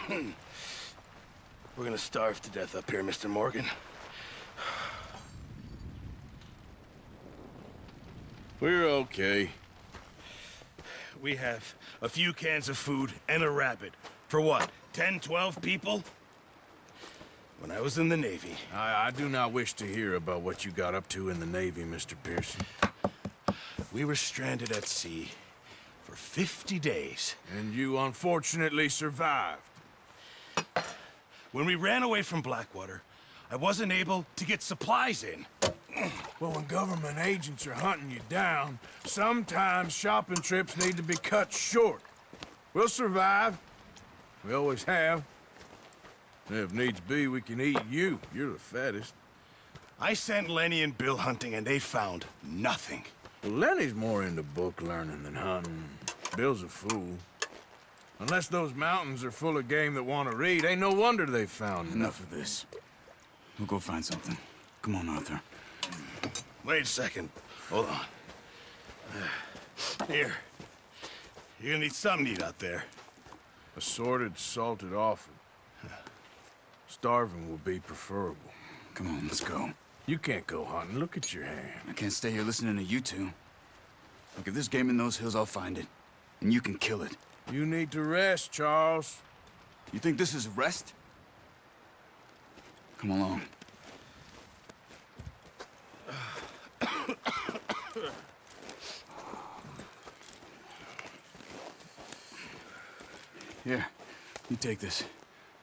We're gonna starve to death up here, Mr. Morgan. We're okay. We have a few cans of food and a rabbit. For what, 10, 12 people? When I was in the Navy... I do not wish to hear about what you got up to in the Navy, Mr. Pearson. We were stranded at sea for 50 days. And you unfortunately survived. When we ran away from Blackwater, I wasn't able to get supplies in. Well, when government agents are hunting you down, sometimes shopping trips need to be cut short. We'll survive. We always have. And if needs be, we can eat you. You're the fattest. I sent Lenny and Bill hunting, and they found nothing. Well, Lenny's more into book learning than hunting. Bill's a fool. Unless those mountains are full of game that want to read, ain't no wonder they found Enough of this. We'll go find something. Come on, Arthur. Wait a second. Hold on. Here. You're gonna need something to eat out there. Assorted, salted offal. Starving will be preferable. Come on, let's go. You can't go hunting. Look at your hand. I can't stay here listening to you two. Look, if there's game in those hills, I'll find it. And you can kill it. You need to rest, Charles. You think this is rest? Come along. Here, you take this.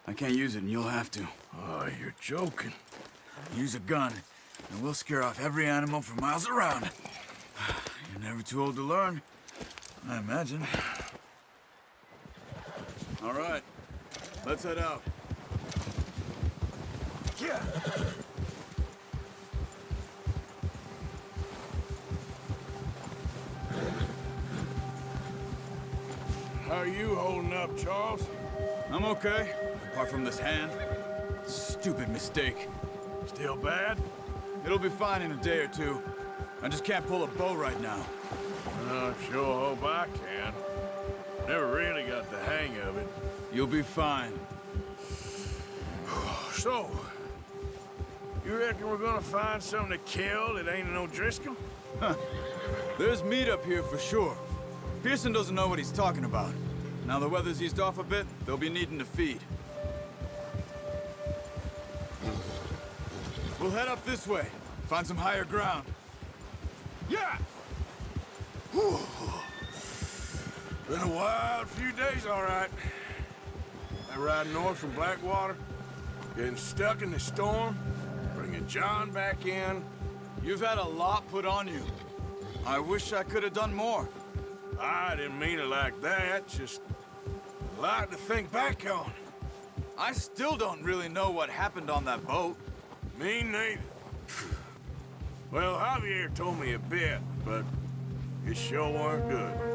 I can't use it, and you'll have to. Oh, you're joking. Use a gun, and we'll scare off every animal for miles around. You're never too old to learn, I imagine. All right, let's head out. Yeah. How are you holding up, Charles? I'm okay, apart from this hand. Stupid mistake. Still bad? It'll be fine in a day or two. I just can't pull a bow right now. Sure hope I can. Never really got the hang of it. You'll be fine. So, you reckon we're gonna find something to kill that ain't no Driscoll? There's meat up here for sure. Pearson doesn't know what he's talking about. Now the weather's eased off a bit, they'll be needing to feed. We'll head up this way, find some higher ground. Yeah! Whew. Been a wild few days, all right. I ride north from Blackwater, getting stuck in the storm, bringing John back in. You've had a lot put on you. I wish I could have done more. I didn't mean it like that, just a lot to think back on. I still don't really know what happened on that boat. Me neither. Well, Javier told me a bit, but it sure weren't good.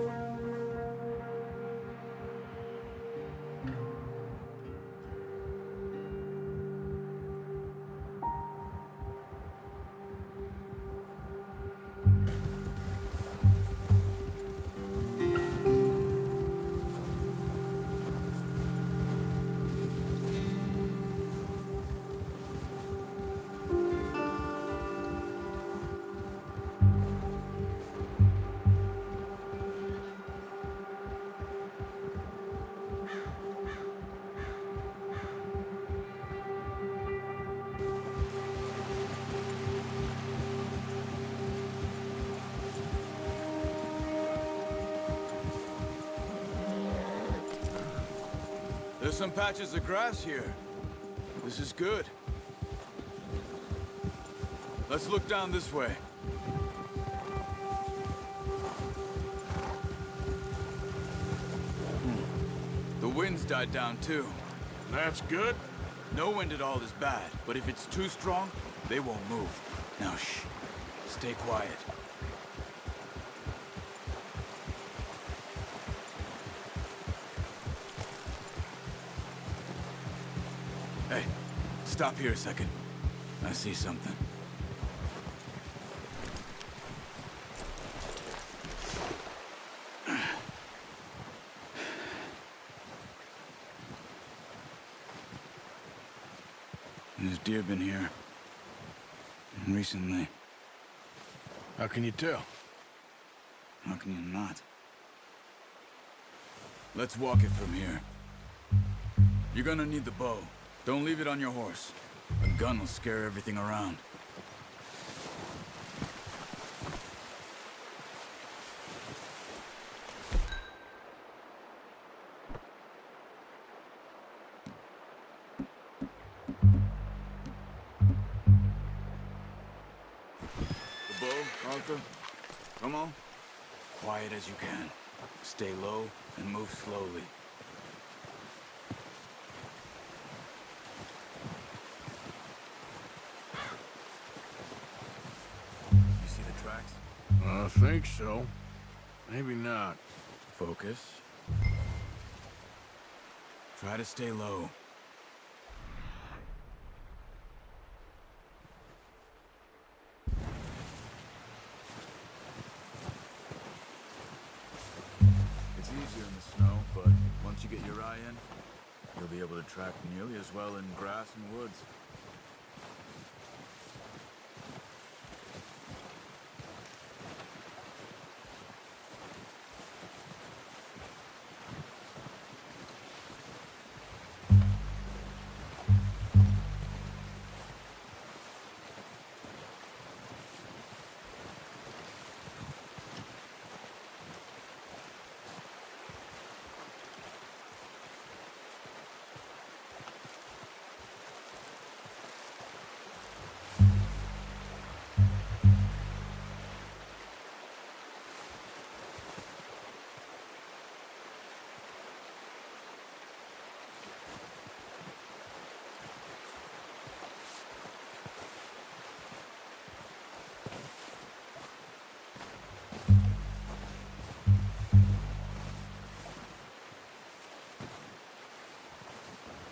There's some patches of grass here. This is good. Let's look down this way. The wind's died down too. That's good. No wind at all is bad, but if it's too strong, they won't move. Now shh. Stay quiet. Hey, stop here a second. I see something. deer been here. Recently. How can you tell? How can you not? Let's walk it from here. You're gonna need the bow. Don't leave it on your horse. A gun will scare everything around. The bow, Arthur. Come on. Quiet as you can. Stay low and move slowly. You see the tracks? I think so. Maybe not. Focus. Try to stay low. It's easier in the snow, but once you get your eye in, you'll be able to track nearly as well in grass and woods.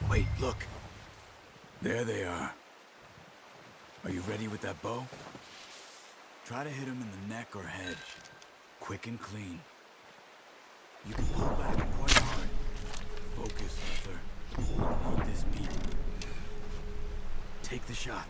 Wait, look. There they are. Are you ready with that bow? Try to hit him in the neck or head. Quick and clean. You can pull back quite hard. Focus, Arthur. You need this meat. Take the shot.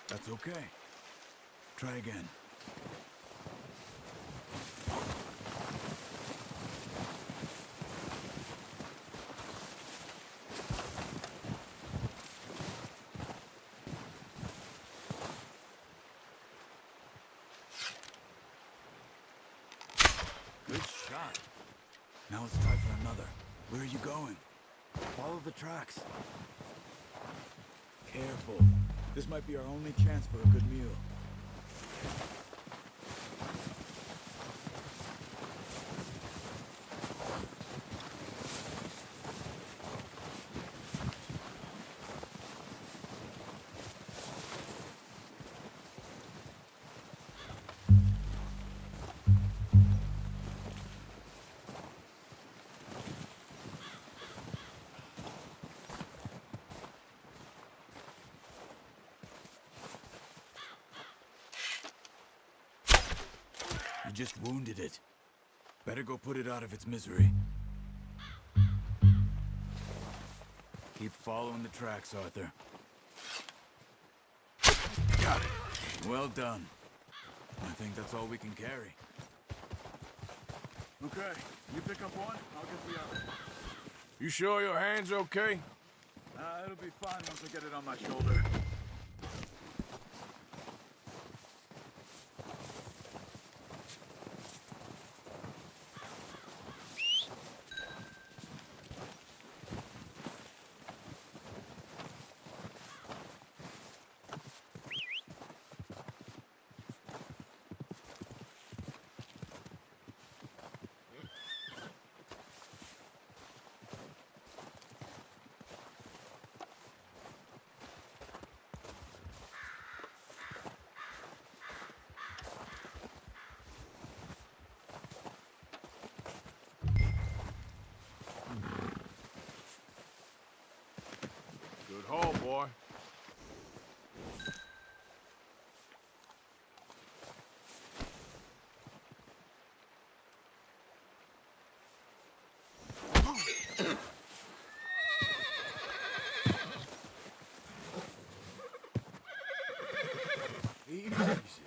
That's okay. Try again. Good shot. Now let's try for another. Where are you going? Follow the tracks. Careful. This might be our only chance for a good meal. You just wounded it. Better go put it out of its misery. Keep following the tracks, Arthur. Got it. Well done. I think that's all we can carry. Okay, you pick up one, I'll get the other. You sure your hand's okay? It'll be fine once I get it on my shoulder. Good haul, boy. Easy.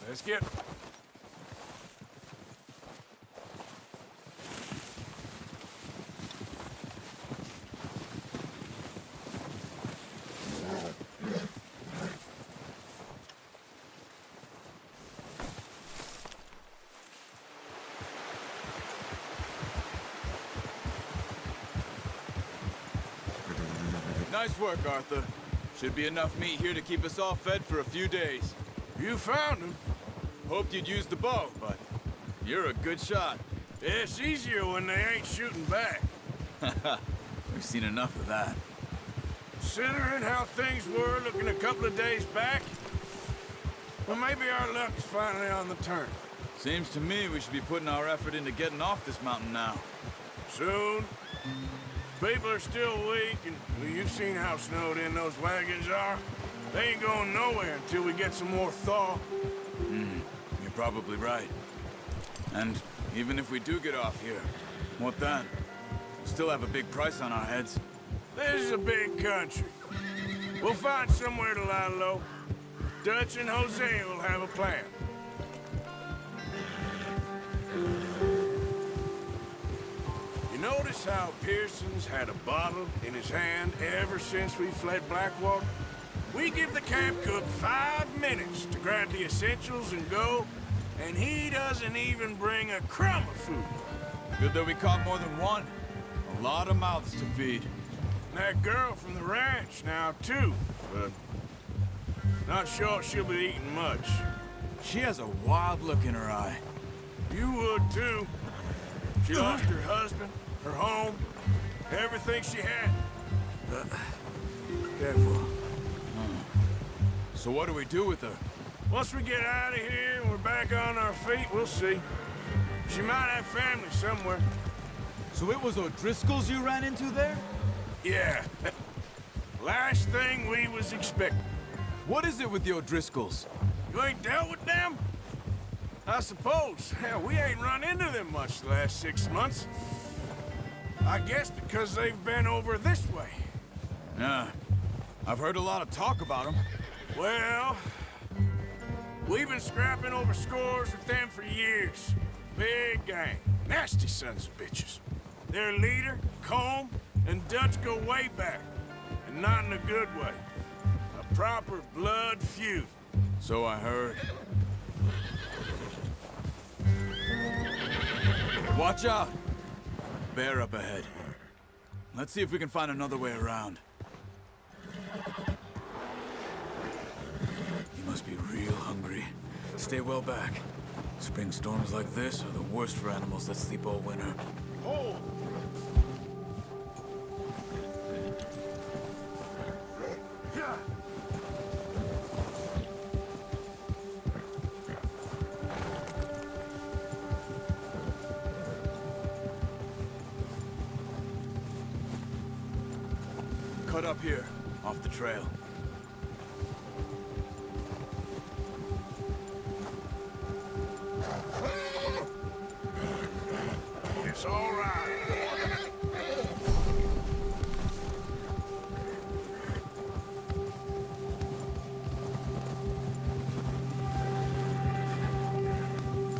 Let's get. Nice work, Arthur. Should be enough meat here to keep us all fed for a few days. You found him. Hoped you'd use the bow, but you're a good shot. It's easier when they ain't shooting back. We've seen enough of that. Considering how things were looking a couple of days back, well, maybe our luck is finally on the turn. Seems to me we should be putting our effort into getting off this mountain now. Soon. People are still weak, and well, you've seen how snowed in those wagons are. They ain't going nowhere until we get some more thaw. You're probably right. And even if we do get off here, what then? We'll still have a big price on our heads. This is a big country. We'll find somewhere to lie low. Dutch and Jose will have a plan. You notice how Pearson's had a bottle in his hand ever since we fled Blackwater? We give the camp cook 5 minutes to grab the essentials and go, and he doesn't even bring a crumb of food. Good that we caught more than one. A lot of mouths to feed. And that girl from the ranch now, too, but not sure she'll be eating much. She has a wild look in her eye. You would, too. She lost her husband, her home, everything she had. Careful. So what do we do with her? Once we get out of here and we're back on our feet, we'll see. She might have family somewhere. So it was O'Driscoll's you ran into there? Yeah. Last thing we was expecting. What is it with the O'Driscolls? You ain't dealt with them? I suppose. Hell, we ain't run into them much the last 6 months. I guess because they've been over this way. Yeah. I've heard a lot of talk about them. Well, we've been scrapping over scores with them for years. Big gang. Nasty sons of bitches. Their leader, Combe, and Dutch go way back. And not in a good way. A proper blood feud. So I heard. Watch out! Bear up ahead. Let's see if we can find another way around. You must be real hungry. Stay well back. Spring storms like this are the worst for animals that sleep all winter. Hold! Cut up here, off the trail. It's all right.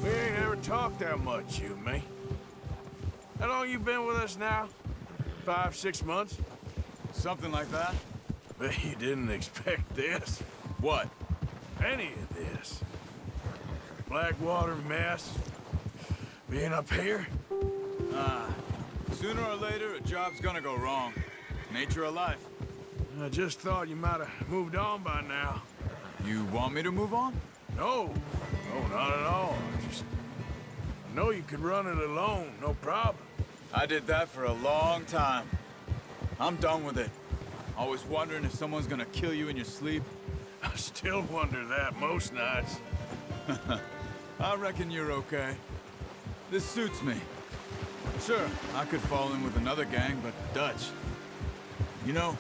We ain't ever talked that much, you and me. How long you been with us now? 5, 6 months? Something like that? Bet you didn't expect this. What? Any of this. Blackwater mess. Being up here? Sooner or later, a job's gonna go wrong. Nature of life. I just thought you might have moved on by now. You want me to move on? No. No, not at all. I know you could run it alone, no problem. I did that for a long time. I'm done with it. Always wondering if someone's gonna kill you in your sleep. I still wonder that most nights. I reckon you're okay. This suits me. Sure, I could fall in with another gang, but Dutch... You know,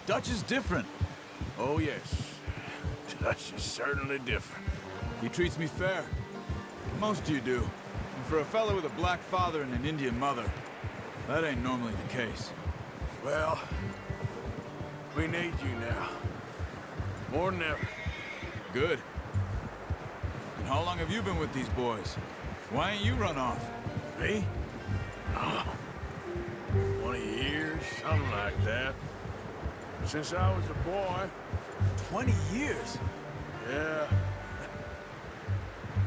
Dutch is different. Oh, yes. Dutch is certainly different. He treats me fair. Most you do. And for a fellow with a black father and an Indian mother, that ain't normally the case. Well, we need you now. More than ever. Good. And how long have you been with these boys? Why ain't you run off? Me? Oh, 20 years, something like that. Since I was a boy. 20 years? Yeah.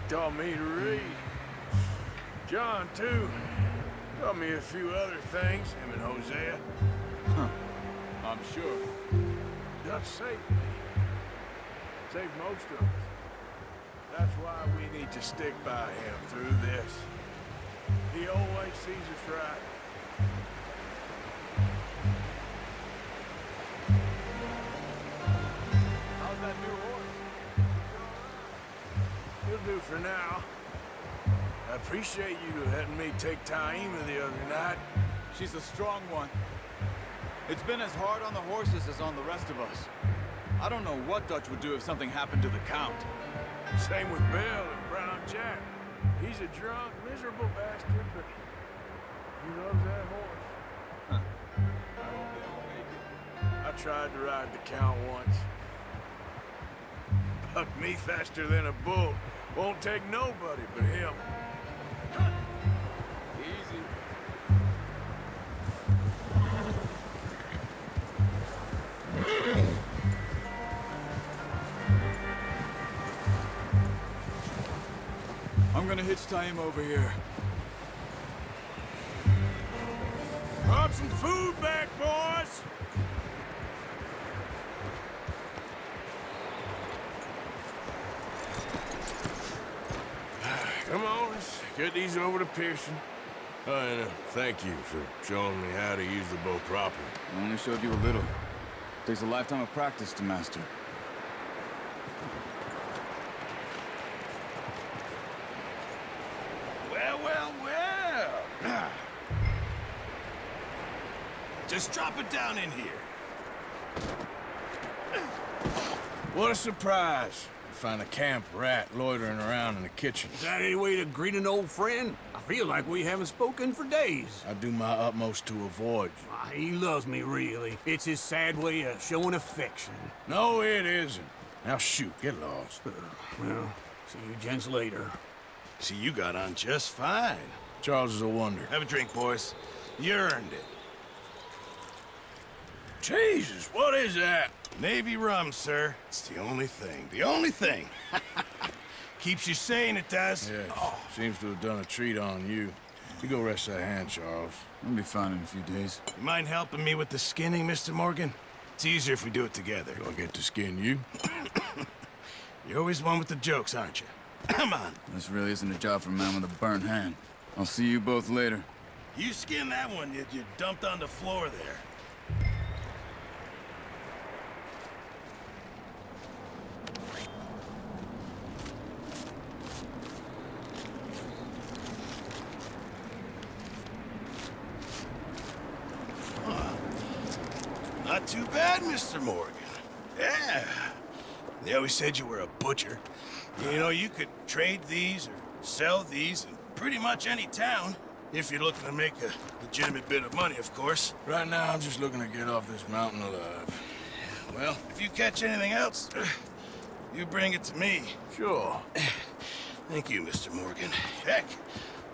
Taught me to read. John, too. Taught me a few other things, him and Hosea. Huh. I'm sure. Dutch saved me. Saved most of us. That's why we need to stick by him through this. He always sees us right. How's that new horse? He'll do for now. I appreciate you letting me take Taima the other night. She's a strong one. It's been as hard on the horses as on the rest of us. I don't know what Dutch would do if something happened to the Count. Same with Bill and Brown Jack. He's a drunk, miserable bastard, but he loves that horse. Huh. I hope they all make it. I tried to ride the Count once. Bucked me faster than a bull. Won't take nobody but him. Easy. I'm gonna hitch Taima over here. Brought some food back, boys! Come on, let's get these over to Pearson. And thank you for showing me how to use the bow properly. I only showed you a little. Takes a lifetime of practice to master. Well, well, well. Just drop it down in here. What a surprise. find a camp rat loitering around in the kitchen. Is that any way to greet an old friend? I feel like we haven't spoken for days. I do my utmost to avoid you. He loves me, really. It's his sad way of showing affection. No, it isn't. Now shoot, get lost. Well, see you gents later. See, you got on just fine. Charles is a wonder. Have a drink, boys. You earned it. Jesus, what is that? Navy rum, sir. It's the only thing. The only thing. Keeps you sane, it does. Yes, seems to have done a treat on you. You go rest that hand, Charles. I'll be fine in a few days. You mind helping me with the skinning, Mr. Morgan? It's easier if we do it together. Do I get to skin you? You're always one with the jokes, aren't you? Come on. This really isn't a job for a man with a burnt hand. I'll see you both later. You skin that one you dumped on the floor there. Not too bad, Mr. Morgan. Yeah. They always said you were a butcher. You know, you could trade these or sell these in pretty much any town. If you're looking to make a legitimate bit of money, of course. Right now, I'm just looking to get off this mountain alive. Well, if you catch anything else, you bring it to me. Sure. Thank you, Mr. Morgan. Heck,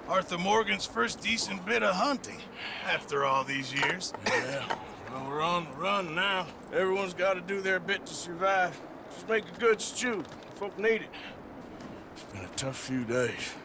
Arthur Morgan's first decent bit of hunting after all these years. Yeah. Well, we're on the run now. Everyone's got to do their bit to survive. Just make a good stew. Folk need it. It's been a tough few days.